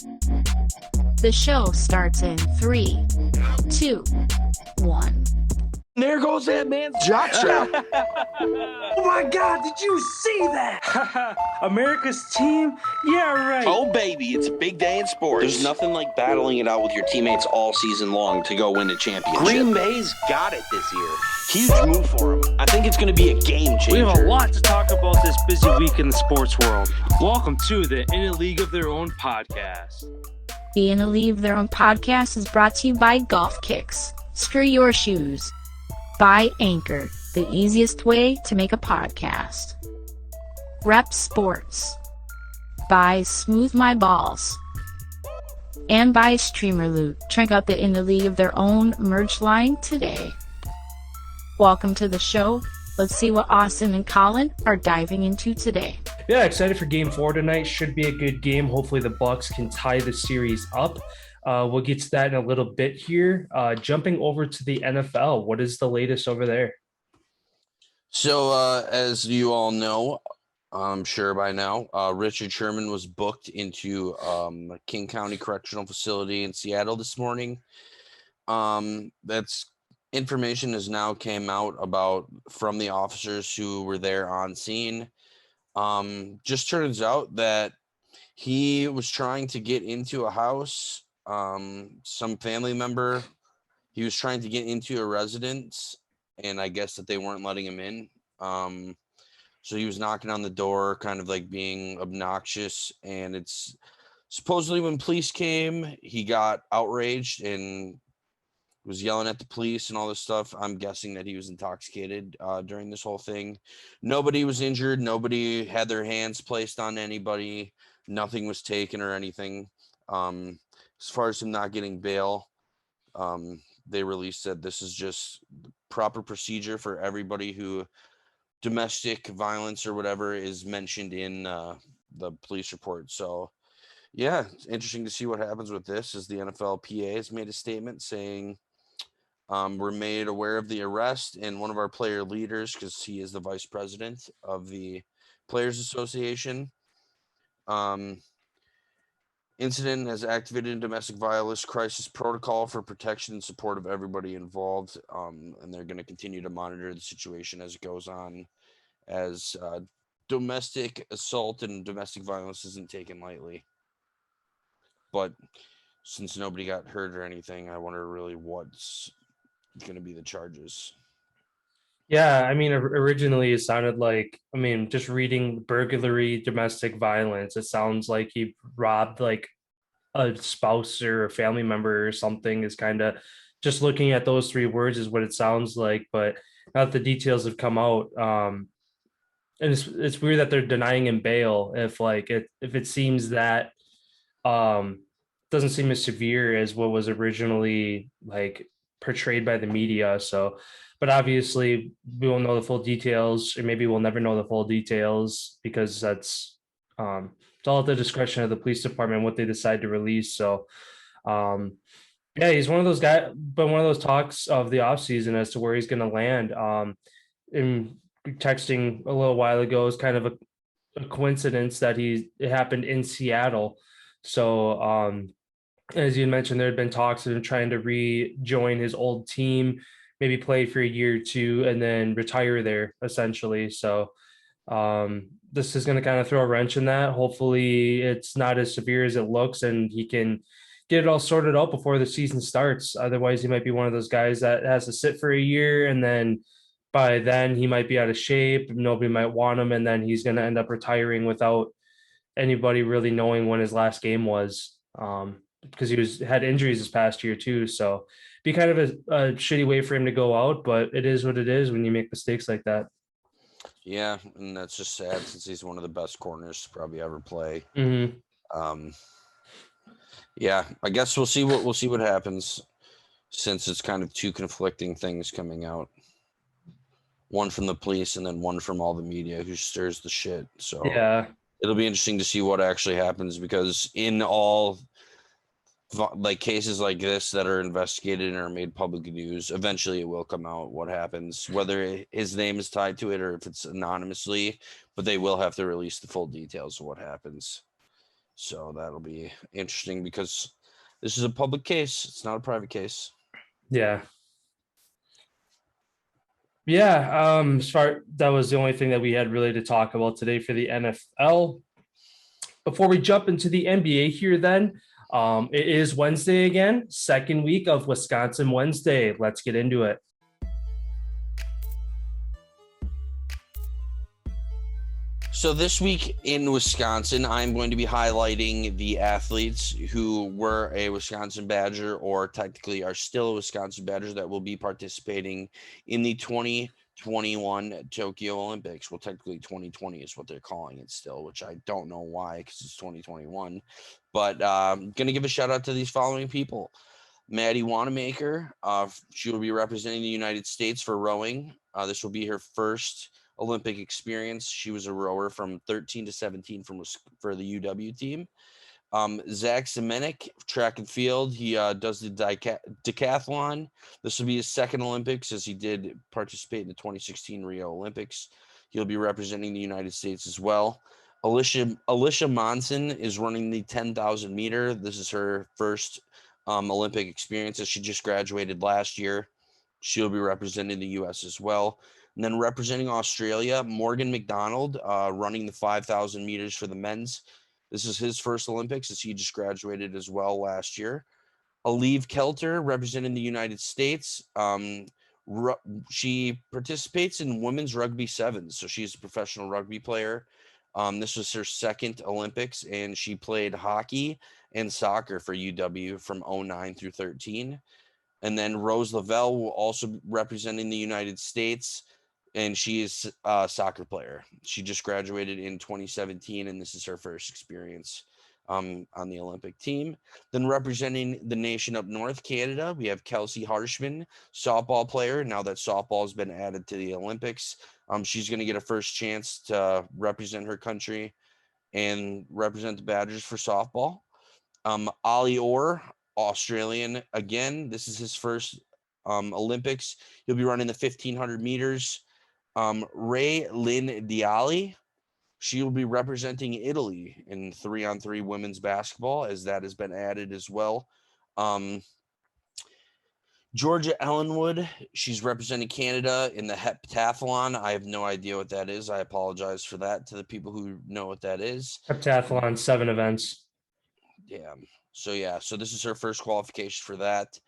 The show starts in 3, 2, 1. There goes that man's jock strap. Oh my God, did you see that? America's team? Yeah, right. Oh, baby, it's a big day in sports. There's nothing like battling it out with your teammates all season long to go win a championship. Green Bay's got it this year. Huge move for them. I think it's going to be a game changer. We have a lot to talk about this busy week in the sports world. Welcome to the In a League of Their Own podcast. The In a League of Their Own podcast is brought to you by Golf Kicks. Screw your shoes. By Anchor, the easiest way to make a podcast. Rep Sports. By Smooth My Balls. And by Streamer Loot. Check out the In the League of Their Own merch line today. Welcome to the show. Let's see what Austin and Collin are diving into today. Yeah, excited for Game 4 tonight. Should be a good game. Hopefully the Bucks can tie the series up. We'll get to that in a little bit here. Jumping over to the NFL, what is the latest over there? So, as you all know, I'm sure by now, Richard Sherman was booked into King County Correctional Facility in Seattle this morning. That's information has now came out about from the officers who were there on scene. Just turns out that he was trying to get into a house. Some family member, he was trying to get into a residence, and I guess that they weren't letting him in. So he was knocking on the door, kind of like being obnoxious, and it's supposedly when police came, he got outraged and was yelling at the police and all this stuff. I'm guessing that he was intoxicated during this whole thing. Nobody was injured. Nobody had their hands placed on anybody. Nothing was taken or anything. As far as him not getting bail, they released that this is just proper procedure for everybody who domestic violence or whatever is mentioned in the police report. So, yeah, it's interesting to see what happens with this as the NFLPA has made a statement saying we're made aware of the arrest, and one of our player leaders, because he is the vice president of the Players Association, incident has activated a domestic violence crisis protocol for protection and support of everybody involved, and they're going to continue to monitor the situation as it goes on, as domestic assault and domestic violence isn't taken lightly. But since nobody got hurt or anything, I wonder really what's going to be the charges. Yeah, I mean, originally it sounded like, just reading burglary, domestic violence, it sounds like he robbed like a spouse or a family member or something. Is kind of just looking at those three words is what it sounds like, but not the details have come out. And it's weird that they're denying him bail if it seems that doesn't seem as severe as what was originally like portrayed by the media. So, but obviously we won't know the full details, or maybe we'll never know the full details because that's it's all at the discretion of the police department what they decide to release. So yeah, he's one of those guys, but one of those talks of the offseason as to where he's going to land. In texting a little while ago is kind of a coincidence that it happened in Seattle. So as you mentioned, there had been talks of him trying to rejoin his old team, maybe play for a year or two, and then retire there, essentially. So this is going to kind of throw a wrench in that. Hopefully it's not as severe as it looks, and he can get it all sorted out before the season starts. Otherwise, he might be one of those guys that has to sit for a year, and then by then he might be out of shape. Nobody might want him, and then he's going to end up retiring without anybody really knowing when his last game was. Because he had injuries this past year too. So be kind of a shitty way for him to go out, but it is what it is when you make mistakes like that. Yeah, and that's just sad since he's one of the best corners to probably ever play. Mm-hmm. Yeah, I guess we'll see what happens, since it's kind of two conflicting things coming out. One from the police and then one from all the media who stirs the shit. So yeah, it'll be interesting to see what actually happens, because in all like cases like this that are investigated and are made public news, eventually it will come out what happens, whether his name is tied to it or if it's anonymously, but they will have to release the full details of what happens. So that'll be interesting because this is a public case. It's not a private case. Yeah. That was the only thing that we had really to talk about today for the NFL. Before we jump into the NBA here, then, it is Wednesday again, second week of Wisconsin Wednesday. Let's get into it. So this week in Wisconsin, I'm going to be highlighting the athletes who were a Wisconsin Badger or technically are still a Wisconsin Badger that will be participating in the 2021 Tokyo Olympics. Well, technically 2020 is what they're calling it still, which I don't know why because it's 2021. But I'm going to give a shout out to these following people. Maddie Wanamaker, she will be representing the United States for rowing. This will be her first Olympic experience. She was a rower from 13 to 17 for the UW team. Zach Zemenek, track and field. He does the decathlon. This will be his second Olympics as he did participate in the 2016 Rio Olympics. He'll be representing the United States as well. Alicia Monson is running the 10,000 meter. This is her first Olympic experience as she just graduated last year. She'll be representing the U.S. as well. And then representing Australia, Morgan McDonald, running the 5,000 meters for the men's. This is his first Olympics as he just graduated as well last year. Aleve Kelter, representing the United States. She participates in women's rugby sevens, so she's a professional rugby player. This was her second Olympics, and she played hockey and soccer for UW from 09 through 13. And then Rose Lavelle will also representing the United States, and she is a soccer player. She just graduated in 2017, and this is her first experience on the Olympic team. Then representing the nation up north, Canada, we have Kelsey Harshman, softball player. Now that softball has been added to the Olympics, she's going to get a first chance to represent her country and represent the Badgers for softball. Ollie Orr, Australian. Again, this is his first Olympics. He'll be running the 1,500 meters. Ray Lynn Diali, she will be representing Italy in 3-on-3 women's basketball, as that has been added as well. Georgia Ellenwood, she's representing Canada in the heptathlon. I have no idea what that is. I apologize for that to the people who know what that is. Heptathlon, 7 events. Yeah. So this is her first qualification for that.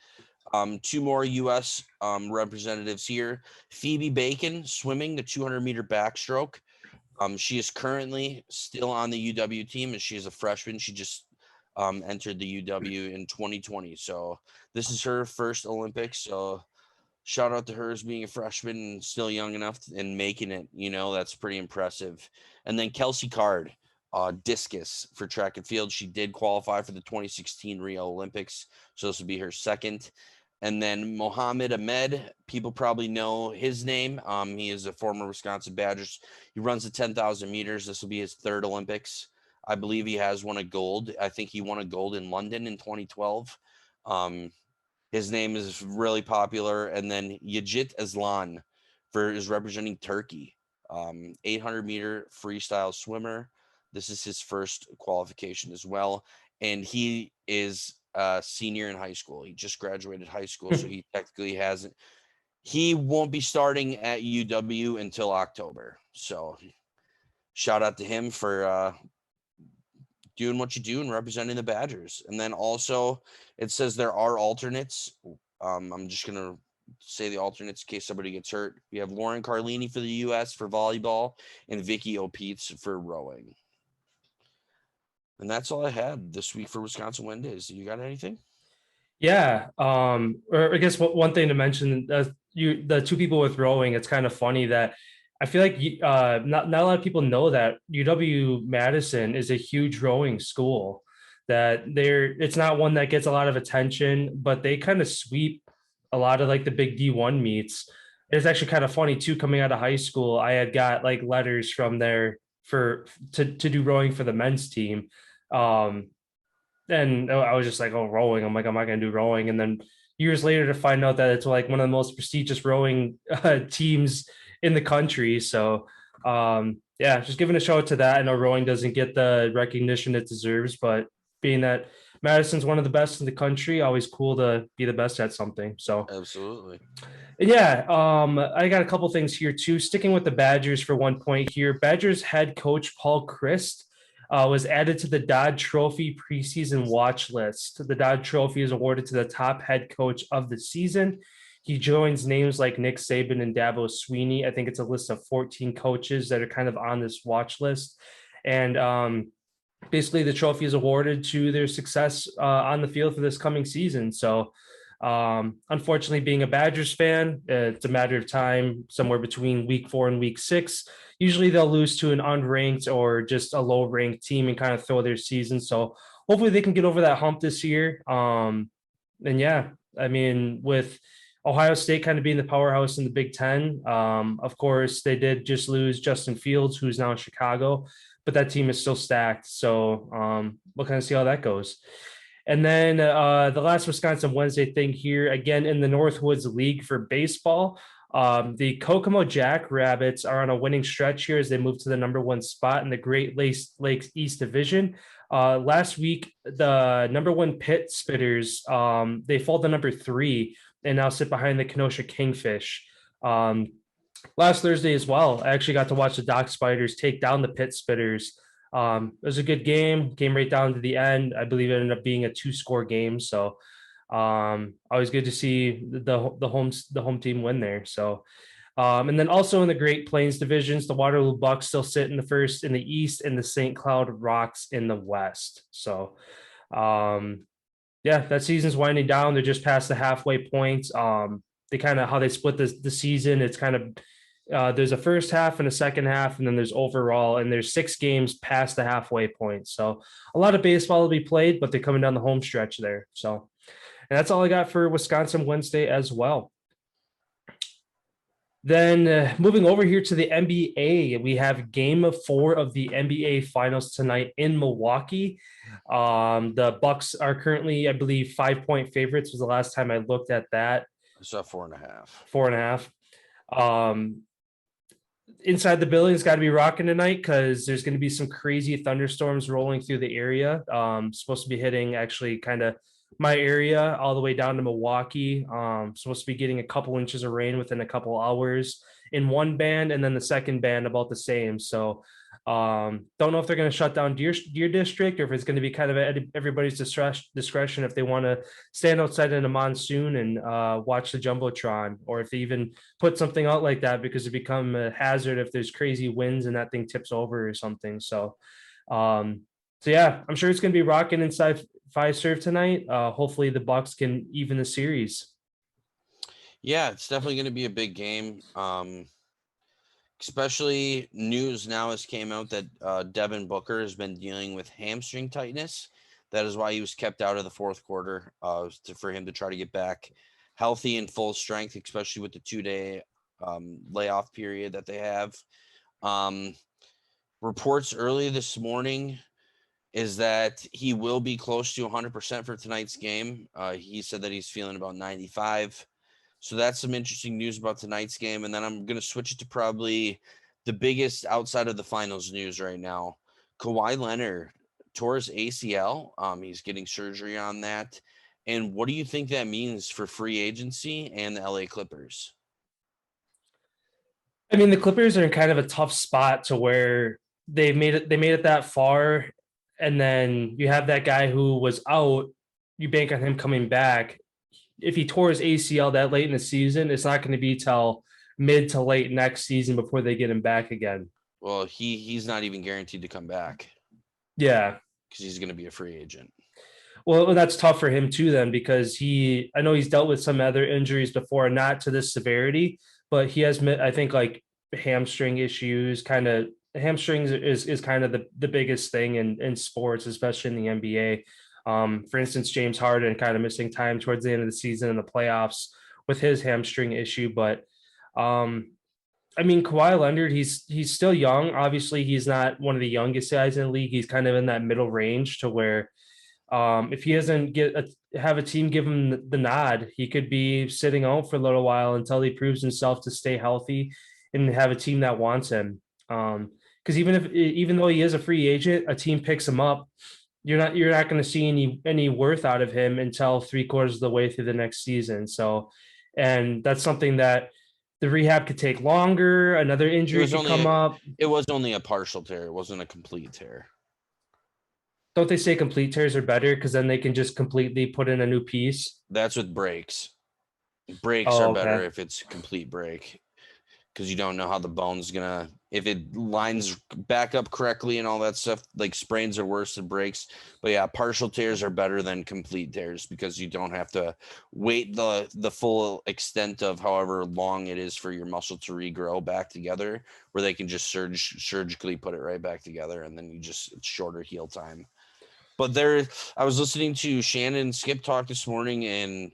2 more U.S. Representatives here. Phoebe Bacon, swimming the 200-meter backstroke. She is currently still on the UW team, and she is a freshman. She just entered the UW in 2020. So this is her first Olympics. So shout out to her as being a freshman and still young enough and making it. That's pretty impressive. And then Kelsey Card, discus for track and field. She did qualify for the 2016 Rio Olympics. So this will be her second. And then Mohammed Ahmed, people probably know his name. He is a former Wisconsin Badgers. He runs the 10,000 meters. This will be his third Olympics. I believe he has won a gold. I think he won a gold in London in 2012. His name is really popular. And then Yajit Aslan is representing Turkey. 800-meter freestyle swimmer. This is his first qualification as well. And he is a senior in high school. He just graduated high school, so he technically he won't be starting at UW until October. So shout out to him for doing what you do and representing the Badgers. And then also it says there are alternates. I'm just going to say the alternates in case somebody gets hurt. We have Lauren Carlini for the U.S. for volleyball and Vicky Opitz for rowing. And that's all I had this week for Wisconsin Wednesdays. You got anything? Yeah. Or I guess one thing to mention, the 2 people with rowing, it's kind of funny that I feel like not a lot of people know that UW-Madison is a huge rowing school, that it's not one that gets a lot of attention, but they kind of sweep a lot of like the big D1 meets. It's actually kind of funny too, coming out of high school, I had got like letters from there to do rowing for the men's team. And I was just like, oh, rowing. I'm like, I'm not going to do rowing. And then years later to find out that it's like one of the most prestigious rowing teams in the country. So yeah, just giving a shout out to that. I know rowing doesn't get the recognition it deserves, but being that Madison's one of the best in the country, always cool to be the best at something. So Absolutely. yeah, I got a couple things here too. Sticking with the Badgers for one point here, Badgers head coach Paul Christ was added to the Dodd Trophy preseason watch list. The Dodd Trophy is awarded to the top head coach of the season. He joins names like Nick Saban and Dabo Sweeney. I think it's a list of 14 coaches that are kind of on this watch list. And basically, the trophy is awarded to their success on the field for this coming season. So, unfortunately, being a Badgers fan, it's a matter of time, somewhere between week 4 and week 6. Usually they'll lose to an unranked or just a low ranked team and kind of throw their season. So hopefully they can get over that hump this year. And yeah, I mean, with Ohio State kind of being the powerhouse in the Big Ten, of course, they did just lose Justin Fields, who's now in Chicago, but that team is still stacked. So we'll kind of see how that goes. And then the last Wisconsin Wednesday thing here, again in the Northwoods League for baseball, the Kokomo Jackrabbits are on a winning stretch here as they move to the number 1 spot in the Great Lakes East Division. Last week, the number 1 Pitt Spitters, they fall to number 3 and now sit behind the Kenosha Kingfish. Last Thursday as well, I actually got to watch the Dock Spiders take down the Pitt Spitters. It was a good game, came right down to the end. I believe it ended up being a 2-score game. So always good to see the home team win there. So and then also in the Great Plains divisions, the Waterloo Bucks still sit in the first in the East and the St. Cloud Rocks in the West. So yeah, that season's winding down. They're just past the halfway point. They kind of how they split the season. It's kind of there's a first half and a second half, and then there's overall, and there's 6 games past the halfway point. So a lot of baseball will be played, but they're coming down the home stretch there. So, and that's all I got for Wisconsin Wednesday as well. Then moving over here to the NBA, we have game 4 of the NBA Finals tonight in Milwaukee. The Bucks are currently, I believe, 5-point favorites was the last time I looked at that. I saw 4.5. 4.5. Inside the building, it's got to be rocking tonight because there's going to be some crazy thunderstorms rolling through the area. Supposed to be hitting actually kind of my area all the way down to Milwaukee. Supposed to be getting a couple inches of rain within a couple hours in one band, and then the second band about the same. So don't know if they're going to shut down your district or if it's going to be kind of at everybody's discretion if they want to stand outside in a monsoon and watch the Jumbotron, or if they even put something out like that because it become a hazard if there's crazy winds and that thing tips over or something. So yeah, I'm sure it's going to be rocking inside Fiserv tonight. Hopefully the Bucks can even the series. Yeah, it's definitely going to be a big game. Especially news now has came out that Devin Booker has been dealing with hamstring tightness. That is why he was kept out of the fourth quarter for him to try to get back healthy and full strength, especially with the 2-day layoff period that they have. Reports early this morning is that he will be close to 100% for tonight's game. He said that he's feeling about 95. So that's some interesting news about tonight's game. And then I'm going to switch it to probably the biggest outside of the finals news right now. Kawhi Leonard tore his ACL. He's getting surgery on that. And what do you think that means for free agency and the LA Clippers? I mean, the Clippers are in kind of a tough spot to where they made it that far. And then you have that guy who was out, you bank on him coming back. If he tore his ACL that late in the season, it's not going to be till mid to late next season before they get him back again. Well, he's not even guaranteed to come back. Yeah. Because he's going to be a free agent. Well, that's tough for him too then, because I know he's dealt with some other injuries before, not to this severity, but he has, I think, like hamstring issues. Kind of hamstrings is kind of the biggest thing in sports, especially in the NBA. For instance, James Harden kind of missing time towards the end of the season in the playoffs with his hamstring issue. But I mean, Kawhi Leonard, he's still young. Obviously, he's not one of the youngest guys in the league. He's kind of in that middle range to where if he doesn't have a team give him the nod, he could be sitting out for a little while until he proves himself to stay healthy and have a team that wants him. because even though he is a free agent, a team picks him up. You're not going to see any worth out of him until 3/4 of the way through the next season. So, and that's something that the rehab could take longer. Another injury could come up. It was only a partial tear. It wasn't a complete tear. Don't they say complete tears are better because then they can just completely put in a new piece? That's with breaks. Breaks Oh, are okay. better if it's a complete break, because you don't know how the bone's gonna, if it lines back up correctly and all that stuff. Like sprains are worse than breaks, but yeah, partial tears are better than complete tears because you don't have to wait the full extent of however long it is for your muscle to regrow back together, where they can just surgically put it right back together, and then it's shorter heal time. But I was listening to Shannon and Skip talk this morning, and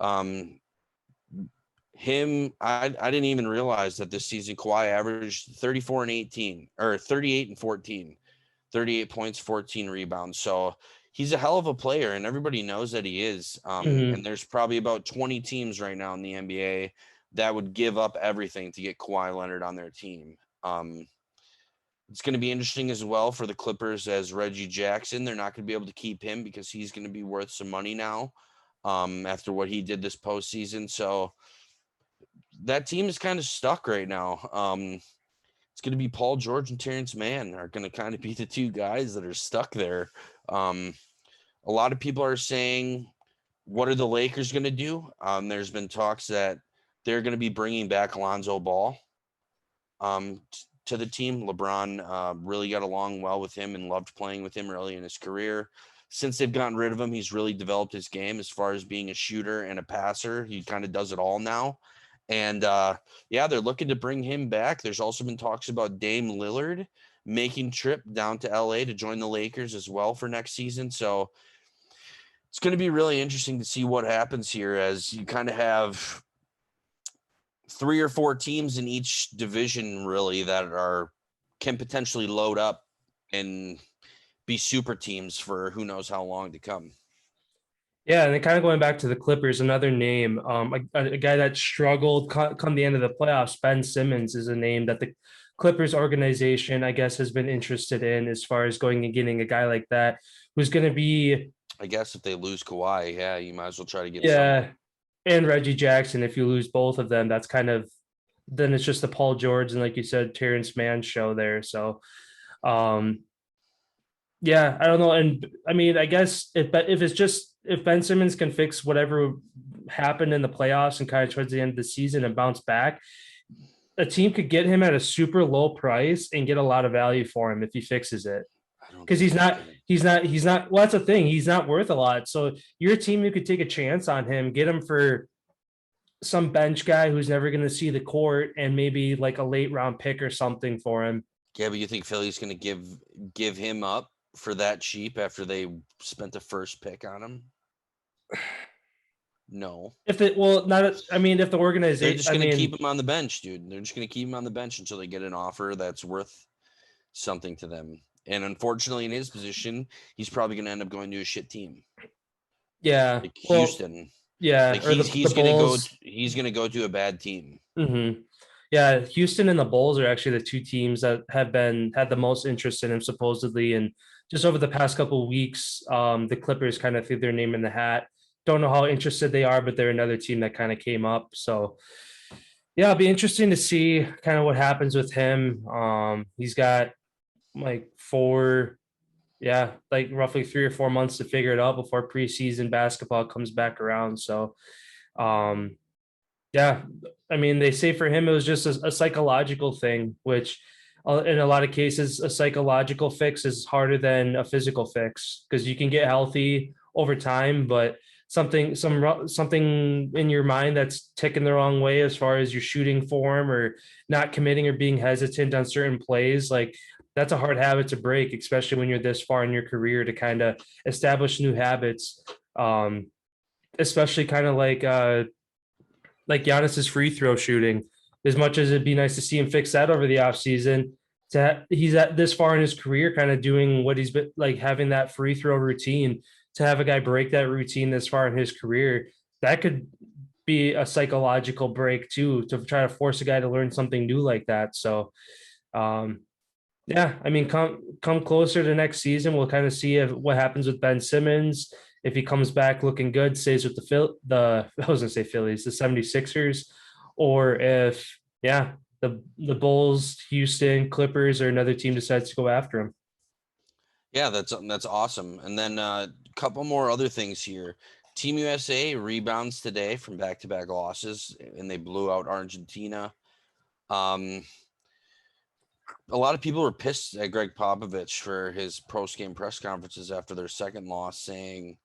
I didn't even realize that this season Kawhi averaged 34 and 18 or 38 and 14, 38 points, 14 rebounds. So he's a hell of a player, and everybody knows that he is. And there's probably about 20 teams right now in the NBA that would give up everything to get Kawhi Leonard on their team. It's going to be interesting as well for the Clippers as Reggie Jackson. They're not going to be able to keep him because he's going to be worth some money now after what he did this postseason. So that team is kind of stuck right now. It's going to be Paul George and Terrence Mann are going to kind of be the two guys that are stuck there. A lot of people are saying, what are the Lakers going to do? There's been talks that they're going to be bringing back Lonzo Ball to the team. LeBron really got along well with him and loved playing with him early in his career. Since they've gotten rid of him, he's really developed his game as far as being a shooter and a passer. He kind of does it all now. And they're looking to bring him back. There's also been talks about Dame Lillard making trip down to LA to join the Lakers as well for next season. So it's going to be really interesting to see what happens here, as you kind of have 3 or 4 teams in each division really that can potentially load up and be super teams for who knows how long to come. Yeah, and then kind of going back to the Clippers, another name, a guy that struggled come the end of the playoffs, Ben Simmons, is a name that the Clippers organization, I guess, has been interested in as far as going and getting a guy like that who's going to be. I guess if they lose Kawhi, you might as well try to get someone. And Reggie Jackson. If you lose both of them, that's kind of, then it's just the Paul George and, like you said, Terrence Mann show there. So, I don't know. And I mean, I guess if Ben Simmons can fix whatever happened in the playoffs and kind of towards the end of the season and bounce back, a team could get him at a super low price and get a lot of value for him if he fixes it. Because he's not, well, that's the thing. He's not worth a lot. So your team, you could take a chance on him, get him for some bench guy who's never going to see the court and maybe like a late round pick or something for him. Yeah, but you think Philly's going to give him up for that cheap after they spent the first pick on him? No. If the organization, they're just going to keep him on the bench, dude. They're just going to keep him on the bench until they get an offer that's worth something to them. And unfortunately, in his position, he's probably going to end up going to a shit team. Yeah, like Houston. Yeah, like he's going to go to a bad team. Mm-hmm. Yeah, Houston and the Bulls are actually the two teams that had the most interest in him supposedly, and just over the past couple of weeks, the Clippers kind of threw their name in the hat. Don't know how interested they are, but they're another team that kind of came up. So, yeah, it'll be interesting to see kind of what happens with him. He's got like roughly 3 or 4 months to figure it out before preseason basketball comes back around. So, I mean, they say for him it was just a psychological thing, which in a lot of cases, a psychological fix is harder than a physical fix because you can get healthy over time, but something in your mind that's ticking the wrong way as far as your shooting form or not committing or being hesitant on certain plays, like that's a hard habit to break, especially when you're this far in your career, to kind of establish new habits, especially kind of like Giannis's free throw shooting. As much as it'd be nice to see him fix that over the offseason, he's at this far in his career kind of doing what he's been like, having that free throw routine. To have a guy break that routine this far in his career, that could be a psychological break too, to try to force a guy to learn something new like that. So Yeah, I mean, come closer to next season, we'll kind of see what happens with Ben Simmons. If he comes back looking good, stays with I was gonna say Phillies, the 76ers, or if the Bulls, Houston, Clippers, or another team decides to go after him. Yeah, that's awesome. And then a couple more other things here. Team USA rebounds today from back-to-back losses, and they blew out Argentina. Um, a lot of people were pissed at Greg Popovich for his post-game press conferences after their second loss, saying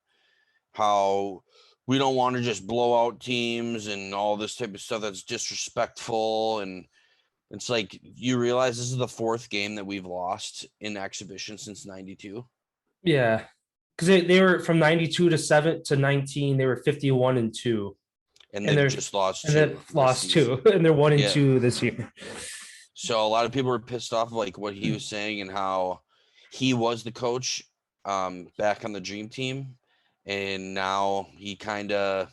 how we don't want to just blow out teams and all this type of stuff that's disrespectful. And it's like, you realize this is the fourth game that we've lost in exhibition since 92. Yeah, because they were from 92 to 7 to 19, they were 51-2. And And they've they're just lost and two then this lost season. 2, and they're 1 and Yeah. 2 this year. So a lot of people were pissed off like what he was saying and how he was the coach back on the Dream Team, and now he kind of,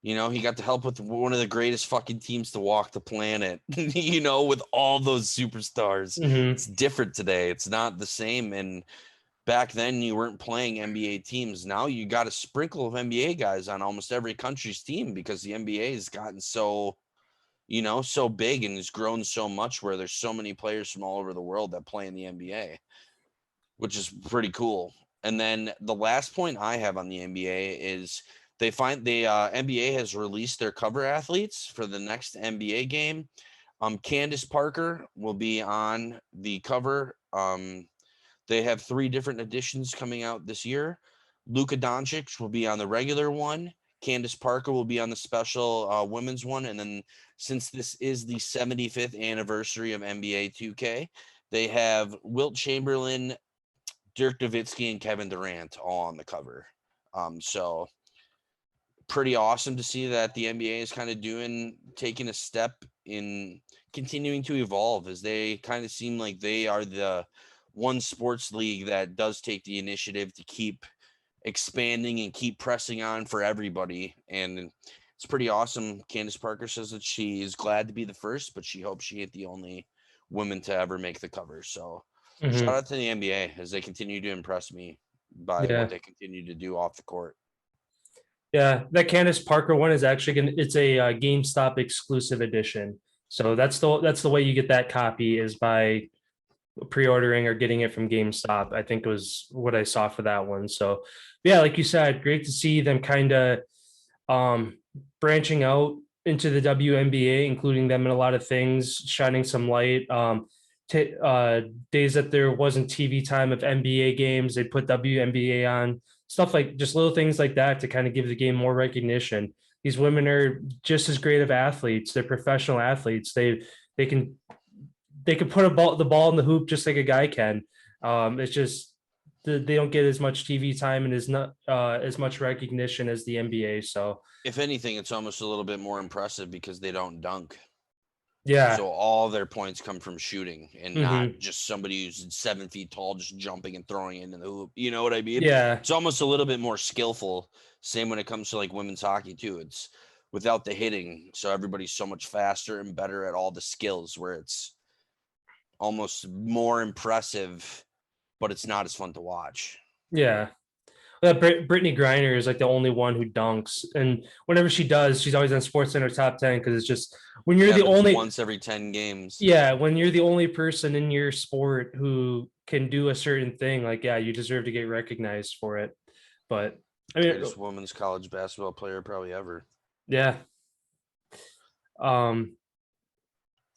he got to help with one of the greatest fucking teams to walk the planet, with all those superstars. Mhm. It's different today. It's not the same. And back then you weren't playing NBA teams. Now you got a sprinkle of NBA guys on almost every country's team because the NBA has gotten so big and has grown so much where there's so many players from all over the world that play in the NBA, which is pretty cool. And then the last point I have on the NBA is the NBA has released their cover athletes for the next NBA game. Candace Parker will be on the cover. They have 3 different editions coming out this year. Luka Doncic will be on the regular one. Candace Parker will be on the special women's one. And then since this is the 75th anniversary of NBA 2K, they have Wilt Chamberlain, Dirk Nowitzki, and Kevin Durant all on the cover. So pretty awesome to see that the NBA is kind of taking a step in continuing to evolve, as they kind of seem like they are the one sports league that does take the initiative to keep expanding and keep pressing on for everybody. And it's pretty awesome. Candace Parker says that she is glad to be the first, but she hopes she ain't the only woman to ever make the cover. So shout out to the NBA as they continue to impress me by what they continue to do off the court. Yeah, that Candace Parker one is actually it's a GameStop exclusive edition. So that's the way you get that copy, is by pre-ordering or getting it from GameStop. I think it was what I saw for that one. So yeah, like you said, great to see them kind of branching out into the WNBA, including them in a lot of things, shining some light. Days that there wasn't TV time of NBA games, they put WNBA on, stuff like just little things like that to kind of give the game more recognition. These women are just as great of athletes. They're professional athletes. They can put the ball in the hoop just like a guy can. It's just they don't get as much TV time and is not as much recognition as the NBA. So if anything, it's almost a little bit more impressive because they don't dunk. Yeah. So all their points come from shooting and not just somebody who's 7 feet tall, just jumping and throwing it into the hoop. You know what I mean? Yeah. It's almost a little bit more skillful. Same when it comes to like women's hockey too. It's without the hitting. So everybody's so much faster and better at all the skills, where it's almost more impressive, but it's not as fun to watch. Yeah. Brittany Griner is like the only one who dunks, and whenever she does, she's always on SportsCenter top 10, because it's just when you're the only once every 10 games. Yeah, when you're the only person in your sport who can do a certain thing, like you deserve to get recognized for it. But I mean, greatest women's college basketball player probably ever. Yeah. Yeah,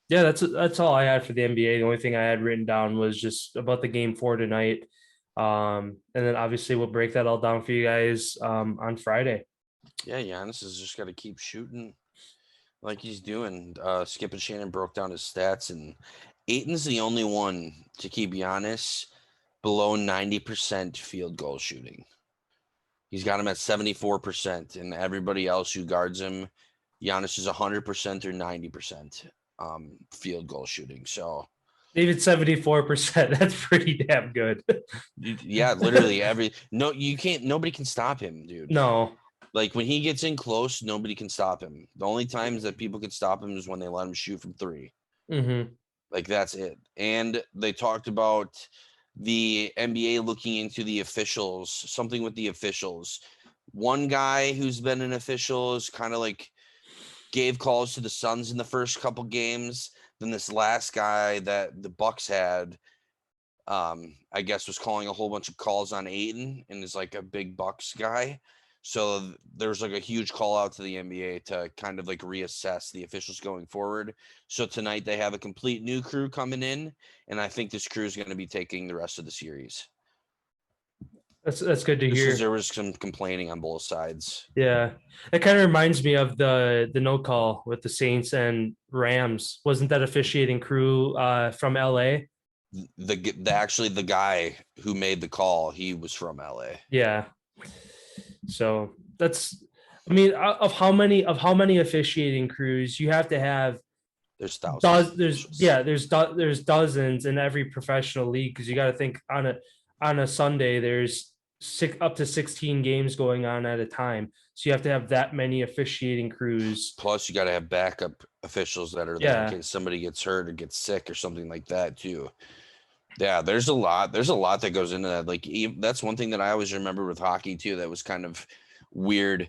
that's all I had for the NBA. The only thing I had written down was just about the game 4 tonight. And then obviously we'll break that all down for you guys on Friday. Yeah, Giannis has just got to keep shooting like he's doing. Skip and Shannon broke down his stats, and Ayton's the only one to keep Giannis below 90% field goal shooting. He's got him at 74%, and everybody else who guards him, Giannis is 100% or 90% field goal shooting. So even 74%, that's pretty damn good. Yeah, literally nobody can stop him, dude. No. Like when he gets in close, nobody can stop him. The only times that people can stop him is when they let him shoot from 3. Like, that's it. And they talked about the NBA looking into the officials, something with the officials. One guy who's been an official is kind of like gave calls to the Suns in the first couple games. Then this last guy that the Bucks had, I guess, was calling a whole bunch of calls on Ayton and is like a big Bucks guy. So there's like a huge call out to the NBA to kind of like reassess the officials going forward. So tonight they have a complete new crew coming in, and I think this crew is going to be taking the rest of the series. That's good to Just hear. 'cause there was some complaining on both sides. Yeah, it kind of reminds me of the no call with the Saints and Rams. Wasn't that officiating crew from LA? Actually the guy who made the call, he was from LA. Yeah. So that's, I mean, of how many officiating crews you have to have? There's thousands. There's dozens in every professional league, because you got to think on a Sunday there's up to 16 games going on at a time. So you have to have that many officiating crews. Plus, you got to have backup officials that are there in case somebody gets hurt or gets sick or something like that too. Yeah, there's a lot that goes into that. Like, that's one thing that I always remember with hockey too. That was kind of weird.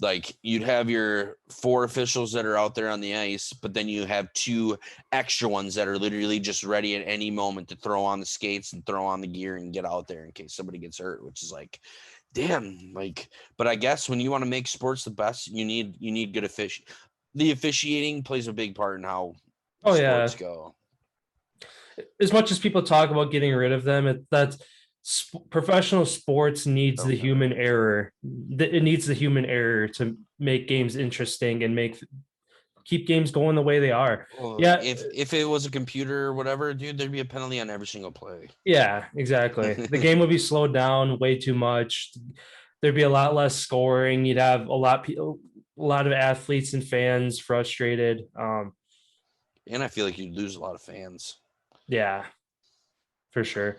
Like, you'd have your 4 officials that are out there on the ice, but then you have 2 extra ones that are literally just ready at any moment to throw on the skates and throw on the gear and get out there in case somebody gets hurt, which is like, damn. Like, but I guess when you want to make sports the best, you need good the officiating plays a big part in how sports go. As much as people talk about getting rid of them, professional sports needs the human error. It needs the human error to make games interesting and keep games going the way they are. Well, yeah. If it was a computer or whatever, dude, there'd be a penalty on every single play. Yeah, exactly. The game would be slowed down way too much. There'd be a lot less scoring. You'd have a lot of athletes and fans frustrated. And I feel like you'd lose a lot of fans. Yeah, for sure.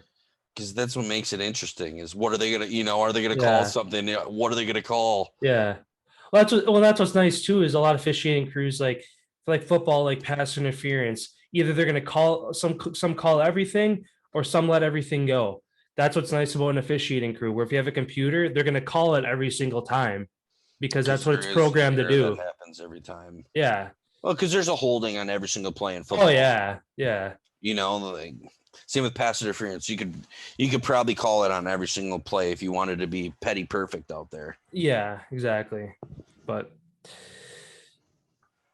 Because that's what makes it interesting is what are they going to, are they going to call something? What are they going to call? Yeah. Well, that's what's nice too, is a lot of officiating crews, like football, like pass interference. Either they're going to call some call everything, or some let everything go. That's what's nice about an officiating crew, where if you have a computer, they're going to call it every single time, because that's what it's programmed to do. That happens every time. Yeah. Well, because there's a holding on every single play in football. Oh yeah. Yeah. Like, same with pass interference. You could probably call it on every single play if you wanted to be petty perfect out there. Yeah, exactly. But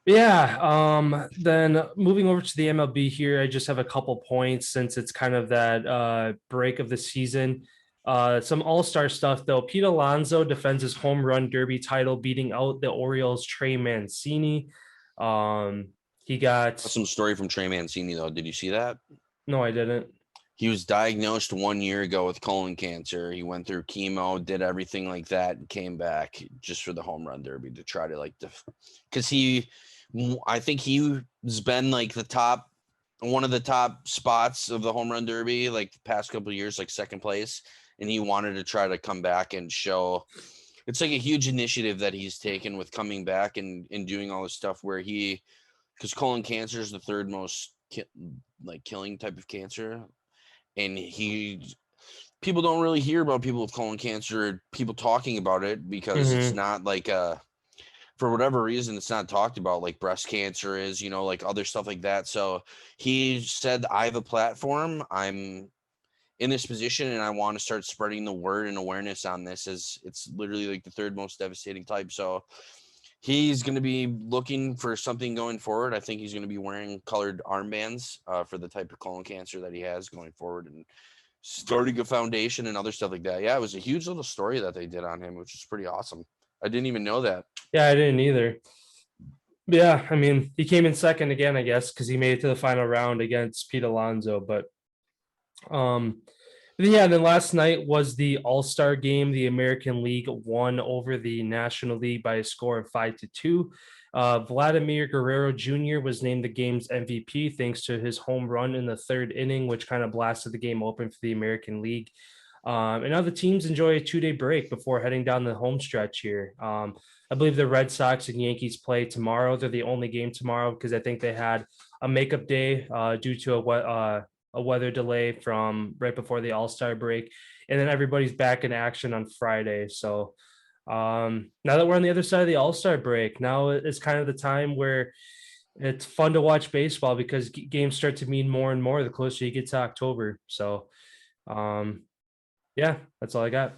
yeah, then moving over to the MLB here, I just have a couple points since it's kind of that break of the season. Some all-star stuff though. Pete Alonso defends his home run derby title, beating out the Orioles' Trey Mancini. He got some story from Trey Mancini though. Did you see that? No, I didn't. He was diagnosed 1 year ago with colon cancer. He went through chemo, did everything like that, and came back just for the home run derby to try to because I think he's been like one of the top spots of the home run derby like the past couple of years, like second place, and he wanted to try to come back and show. It's like a huge initiative that he's taken with coming back and doing all this stuff where because colon cancer is the third most killing type of cancer, and people don't really hear about people with colon cancer, people talking about it, because it's not like for whatever reason it's not talked about like breast cancer is, like other stuff like that. So he said, I have a platform, I'm in this position, and I want to start spreading the word and awareness on this, as it's literally like the third most devastating type. So he's going to be looking for something going forward. I think he's going to be wearing colored armbands for the type of colon cancer that he has going forward, and starting a foundation and other stuff like that. Yeah, it was a huge little story that they did on him, which is pretty awesome. I didn't even know that. Yeah, I didn't either. Yeah, I mean, he came in second again, I guess, because he made it to the final round against Pete Alonso. But yeah, and then last night was the All-Star game. The American League won over the National League by a score of 5-2. Vladimir Guerrero Jr. was named the game's MVP thanks to his home run in the third inning, which kind of blasted the game open for the American League. And now the teams enjoy a 2-day break before heading down the home stretch here. I believe the Red Sox and Yankees play tomorrow. They're the only game tomorrow because I think they had a makeup day due to a weather delay from right before the All-Star break, and then everybody's back in action on Friday. So now that we're on the other side of the All-Star break, now it's kind of the time where it's fun to watch baseball because games start to mean more and more the closer you get to October. So, yeah, that's all I got.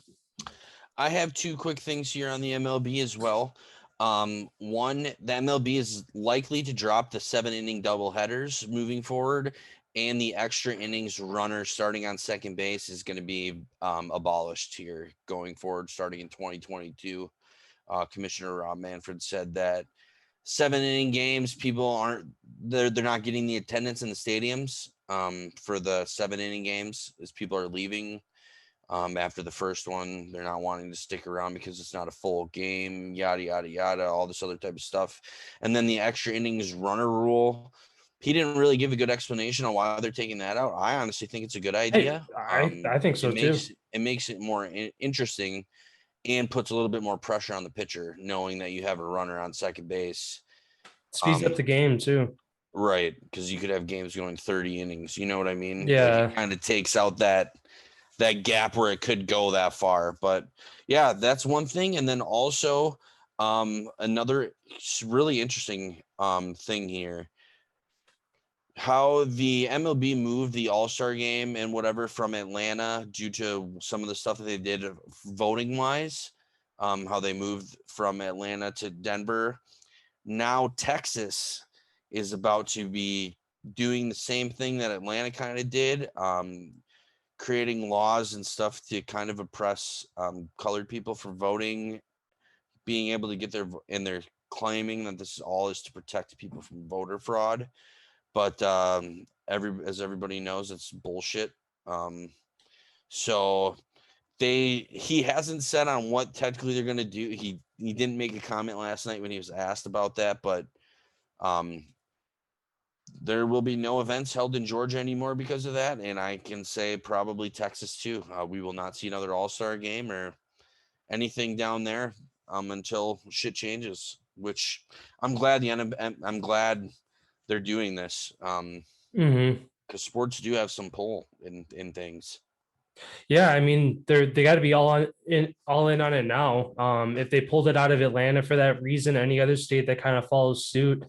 I have two quick things here on the MLB as well. One, the MLB is likely to drop the 7-inning doubleheaders moving forward, and the extra innings runner starting on second base is going to be abolished here going forward, starting in 2022. Commissioner Rob Manfred said that 7-inning games, people aren't they're not getting the attendance in the stadiums for the 7-inning games as people are leaving after the first one. They're not wanting to stick around because it's not a full game, yada yada yada, all this other type of stuff. And then the extra innings runner rule, he didn't really give a good explanation on why they're taking that out. I honestly think it's a good idea. I think so too. It makes it more interesting and puts a little bit more pressure on the pitcher, knowing that you have a runner on second base. Speeds up the game too. Right, because you could have games going 30 innings. You know what I mean? Yeah. Like, it kind of takes out that gap where it could go that far. But yeah, that's one thing. And then also another really interesting thing here, how the MLB moved the All-Star game and whatever from Atlanta due to some of the stuff that they did voting wise, how they moved from Atlanta to Denver. Now Texas is about to be doing the same thing that Atlanta kind of did, creating laws and stuff to kind of oppress colored people for voting, being able to get and they're claiming that this all is to protect people from voter fraud. But as everybody knows, it's bullshit. So he hasn't said on what technically they're going to do. He didn't make a comment last night when he was asked about that, but there will be no events held in Georgia anymore because of that. And I can say probably Texas too. We will not see another All-Star game or anything down there until shit changes, which I'm glad I'm glad they're doing this. Because sports do have some pull in things. Yeah, I mean, they got to be all in on it now. If they pulled it out of Atlanta for that reason, any other state that kind of follows suit,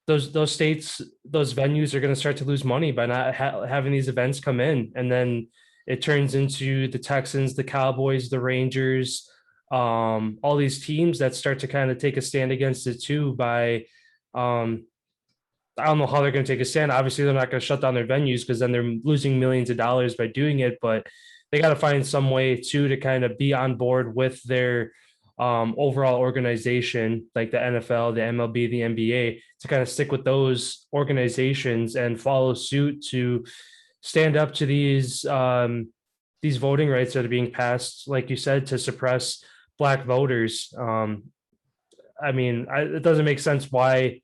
those states, those venues are going to start to lose money by not having these events come in, and then it turns into the Texans, the Cowboys, the Rangers, all these teams that start to kind of take a stand against it too by I don't know how they're going to take a stand. Obviously, they're not going to shut down their venues because then they're losing millions of dollars by doing it. But they got to find some way too to kind of be on board with their overall organization, like the NFL, the MLB, the NBA, to kind of stick with those organizations and follow suit to stand up to these voting rights that are being passed, like you said, to suppress Black voters. I mean, it doesn't make sense why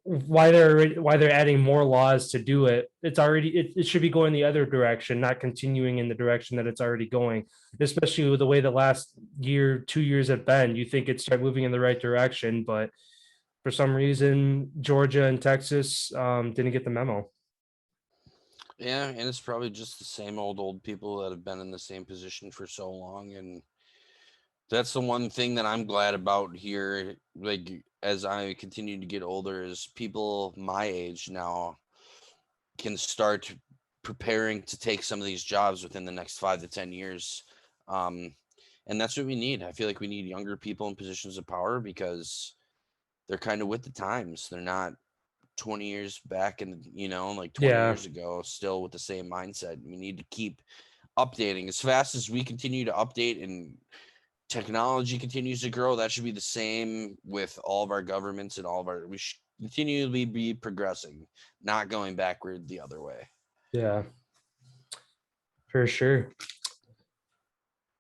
they're adding more laws to do it. It's already it should be going the other direction, not continuing in the direction that it's already going, especially with the way the last 2 years have been. You think it started moving in the right direction, but for some reason Georgia and Texas didn't get the memo. Yeah, and it's probably just the same old people that have been in the same position for so long. And that's the one thing that I'm glad about here, like as I continue to get older, is people my age now can start preparing to take some of these jobs within the next 5 to 10 years. And that's what we need. I feel like we need younger people in positions of power because they're kind of with the times. They're not 20 years back and, like 20 years ago, still with the same mindset. We need to keep updating as fast as we continue to update and technology continues to grow. That should be the same with all of our governments and we should continually be progressing, not going backward the other way. Yeah, for sure.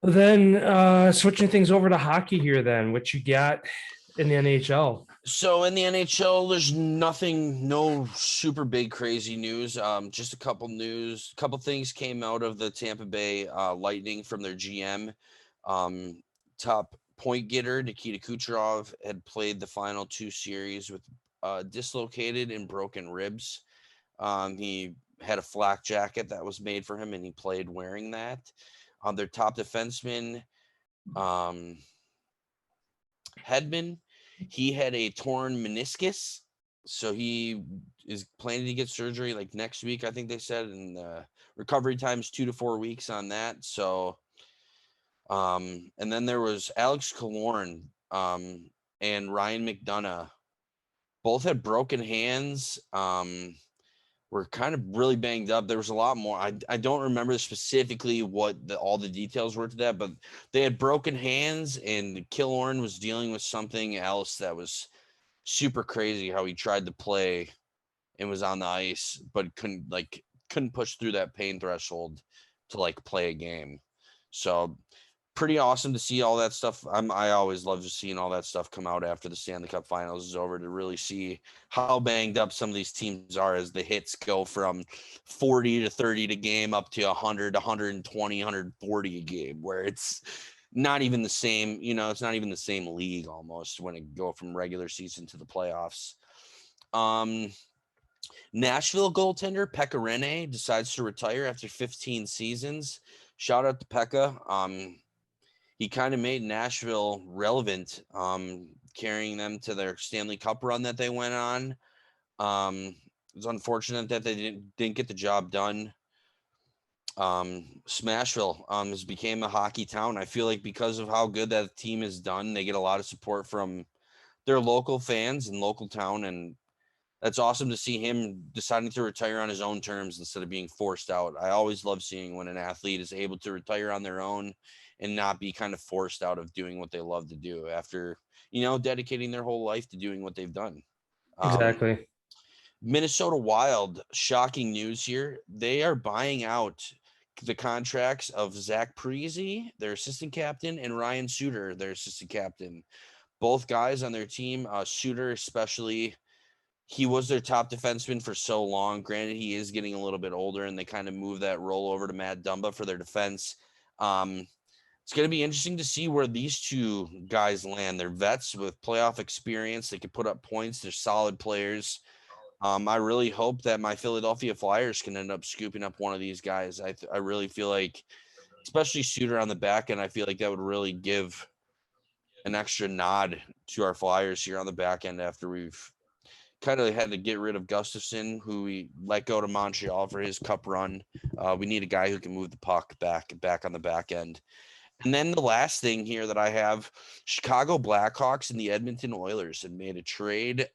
Then switching things over to hockey here, then what you got in the NHL? So in the NHL, there's no super big crazy news. Just a couple things came out of the Tampa Bay Lightning from their GM. Top point getter Nikita Kucherov had played the final 2 series with dislocated and broken ribs. He had a flak jacket that was made for him, and he played wearing that. Their top defenseman, um, Hedman, he had a torn meniscus, so he is planning to get surgery like next week, I think they said, and recovery time is 2 to 4 weeks on that. So, and then there was Alex Collin, and Ryan McDonough. Both had broken hands. Were kind of really banged up. There was a lot more. I don't remember specifically what all the details were to that, but they had broken hands, and Killorn was dealing with something else that was super crazy. How he tried to play and was on the ice, but couldn't push through that pain threshold to like play a game. So pretty awesome to see all that stuff. I always love just seeing all that stuff come out after the Stanley Cup Finals is over, to really see how banged up some of these teams are as the hits go from 40 to 30 a game up to 100, 120, 140 a game, where it's not even the same, it's not even the same league almost when it go from regular season to the playoffs. Nashville goaltender Pekka Rinne decides to retire after 15 seasons. Shout out to Pekka. He kind of made Nashville relevant, carrying them to their Stanley Cup run that they went on. It's unfortunate that they didn't get the job done. Smashville has became a hockey town. I feel like because of how good that team is done, they get a lot of support from their local fans and local town, and that's awesome to see him deciding to retire on his own terms instead of being forced out. I always love seeing when an athlete is able to retire on their own and not be kind of forced out of doing what they love to do after, dedicating their whole life to doing what they've done. Exactly. Minnesota Wild, shocking news here. They are buying out the contracts of Zach Parise, their assistant captain, and Ryan Suter, their assistant captain. Both guys on their team, Suter especially, he was their top defenseman for so long. Granted, he is getting a little bit older, and they kind of move that role over to Matt Dumba for their defense. It's going to be interesting to see where these two guys land. They're vets with playoff experience. They can put up points. They're solid players. I really hope that my Philadelphia Flyers can end up scooping up one of these guys. I really feel like, especially Suter on the back end, I feel like that would really give an extra nod to our Flyers here on the back end after we've kind of had to get rid of Gustafsson, who we let go to Montreal for his cup run. We need a guy who can move the puck back on the back end. And then the last thing here that I have, Chicago Blackhawks and the Edmonton Oilers had made a trade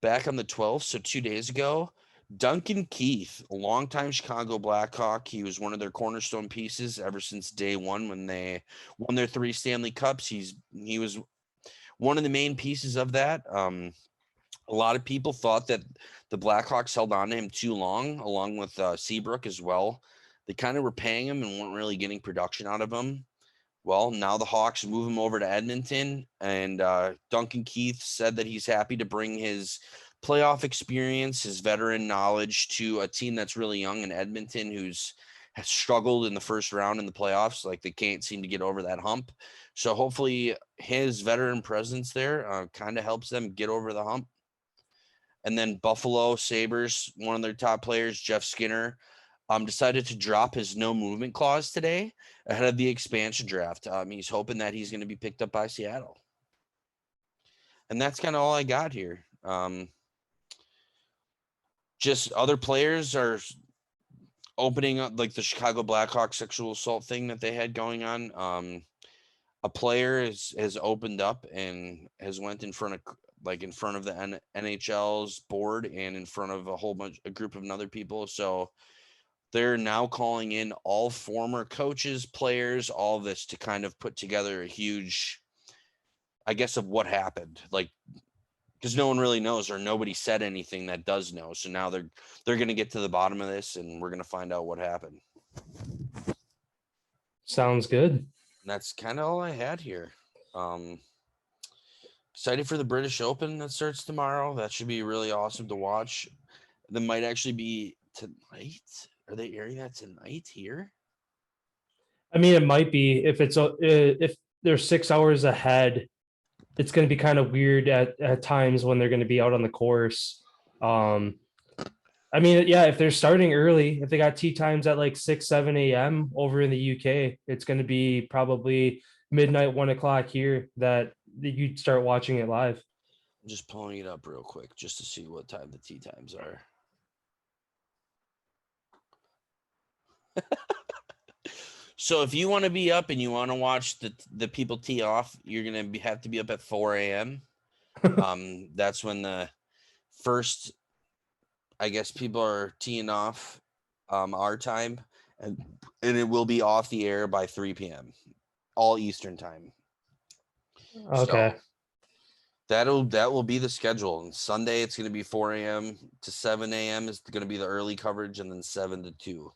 back on the 12th, so 2 days ago. Duncan Keith, a longtime Chicago Blackhawk. He was one of their cornerstone pieces ever since day one when they won their 3 Stanley Cups. He was one of the main pieces of that. A lot of people thought that the Blackhawks held on to him too long, along with Seabrook as well. They kind of were paying him and weren't really getting production out of him. Well, now the Hawks move him over to Edmonton, and Duncan Keith said that he's happy to bring his playoff experience, his veteran knowledge to a team that's really young in Edmonton, has struggled in the first round in the playoffs. Like, they can't seem to get over that hump. So hopefully his veteran presence there kind of helps them get over the hump. And then Buffalo Sabres, one of their top players, Jeff Skinner, decided to drop his no movement clause today ahead of the expansion draft. He's hoping that he's going to be picked up by Seattle. And that's kind of all I got here. Just other players are opening up, like the Chicago Blackhawks sexual assault thing that they had going on. A player has opened up and has went in front of the NHL's board and in front of a group of other people. So they're now calling in all former coaches, players, all this to kind of put together a huge, I guess, of what happened. Like, because no one really knows, or nobody said anything that does know. So now they're going to get to the bottom of this, and we're going to find out what happened. Sounds good. And that's kind of all I had here. Excited for the British Open that starts tomorrow. That should be really awesome to watch. That might actually be tonight. Are they airing that tonight here? I mean, it might be if they're 6 hours ahead it's going to be kind of weird at times when they're going to be out on the course. I mean, yeah, if they're starting early, if they got tee times at like 6, 7 a.m. over in the UK, it's going to be probably midnight, 1 o'clock here that you'd start watching it live. I'm just pulling it up real quick just to see what time the tee times are. So if you want to be up and you want to watch the people tee off, you're going to have to be up at 4 a.m. That's when the first, I guess, people are teeing off our time, and it will be off the air by 3 p.m. all Eastern time. Okay. So that will be the schedule. And Sunday it's going to be 4 a.m. to 7 a.m. is going to be the early coverage, and then 7 to 2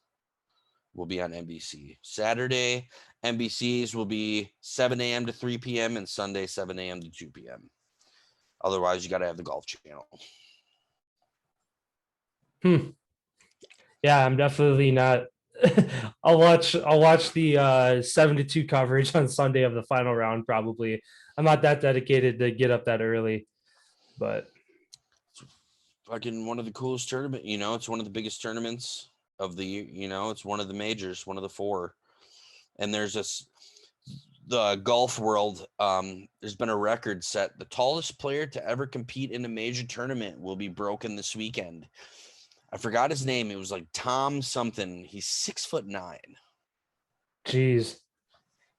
will be on NBC. Saturday NBCs will be 7 a.m. to 3 p.m. and Sunday 7 a.m. to 2 p.m. Otherwise, you got to have the Golf Channel. Yeah, I'm definitely not. I'll watch the 7 to 2 coverage on Sunday of the final round. Probably, I'm not that dedicated to get up that early, but Fucking one of the coolest tournament. It's one of the biggest tournaments of the year. It's one of the majors, one of the 4. And there's the golf world. There's been a record set. The tallest player to ever compete in a major tournament will be broken this weekend. I forgot his name. It was like Tom something. He's 6'9". Jeez.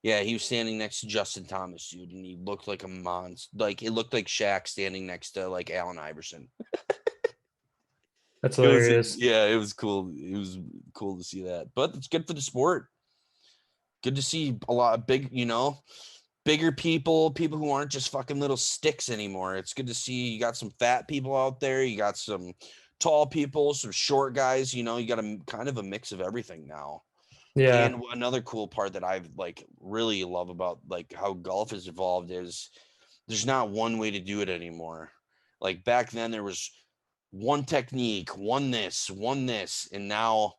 Yeah, he was standing next to Justin Thomas, dude, and he looked like a monster. Like, it looked like Shaq standing next to like Allen Iverson. That's hilarious. It was cool. It was cool to see that. But it's good for the sport. Good to see a lot of bigger people who aren't just fucking little sticks anymore. It's good to see you got some fat people out there. You got some tall people, some short guys. You got a kind of a mix of everything now. Yeah. And another cool part that I've really love about how golf has evolved is there's not one way to do it anymore. Like back then there was one technique, one this, and now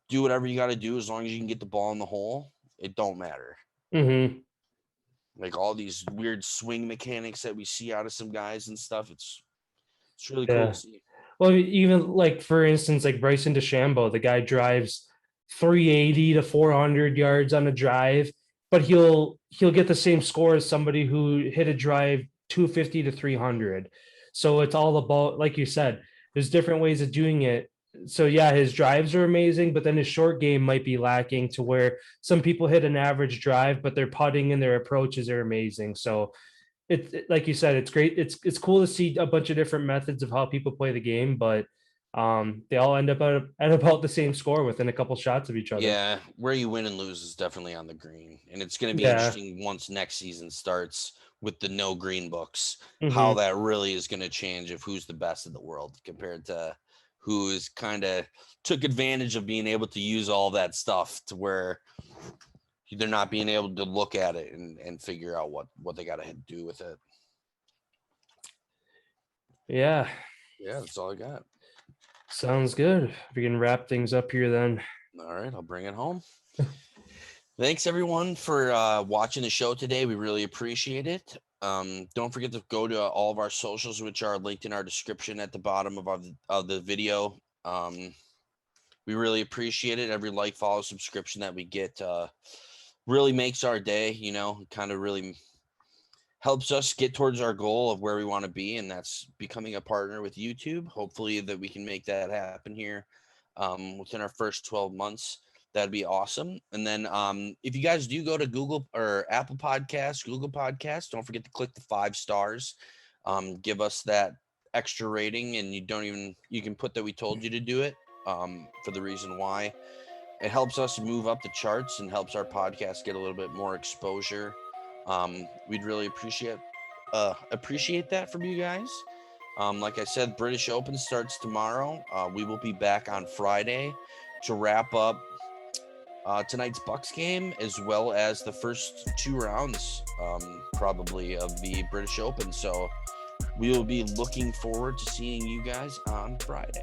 do whatever you got to do as long as you can get the ball in the hole. It don't matter. Mm-hmm. Like all these weird swing mechanics that we see out of some guys and stuff. It's really cool to see. Well, even for instance, like Bryson DeChambeau, the guy drives 380 to 400 yards on a drive, but he'll get the same score as somebody who hit a drive 250 to 300. So it's all about, like you said, there's different ways of doing it. So yeah, his drives are amazing, but then his short game might be lacking to where some people hit an average drive, but their putting and their approaches are amazing. So like you said, it's great. It's cool to see a bunch of different methods of how people play the game, but they all end up at about the same score within a couple shots of each other. Yeah, where you win and lose is definitely on the green, and it's going to be interesting once next season starts with the no green books, how that really is going to change of who's the best in the world compared to who's kind of took advantage of being able to use all that stuff to where they're not being able to look at it and figure out what they got to do with it. Yeah, that's all I got. Sounds good. We can wrap things up here then. All right, I'll bring it home. Thanks everyone for watching the show today. We really appreciate it. Don't forget to go to all of our socials, which are linked in our description at the bottom of the video. We really appreciate it. Every like, follow, subscription that we get really makes our day, kind of really helps us get towards our goal of where we want to be, and that's becoming a partner with YouTube. Hopefully that we can make that happen here within our first 12 months. That'd be awesome. And then if you guys do go to Google or Apple Podcasts, Google Podcasts, don't forget to click the 5 stars. Give us that extra rating, and you can put that we told you to do it for the reason why. It helps us move up the charts and helps our podcast get a little bit more exposure. We'd really appreciate that from you guys. Like I said, British Open starts tomorrow. We will be back on Friday to wrap up tonight's Bucks game, as well as the first 2 rounds probably of the British Open. So we will be looking forward to seeing you guys on Friday.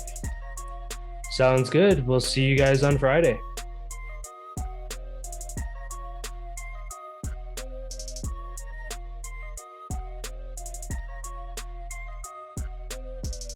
Sounds good. We'll see you guys on Friday.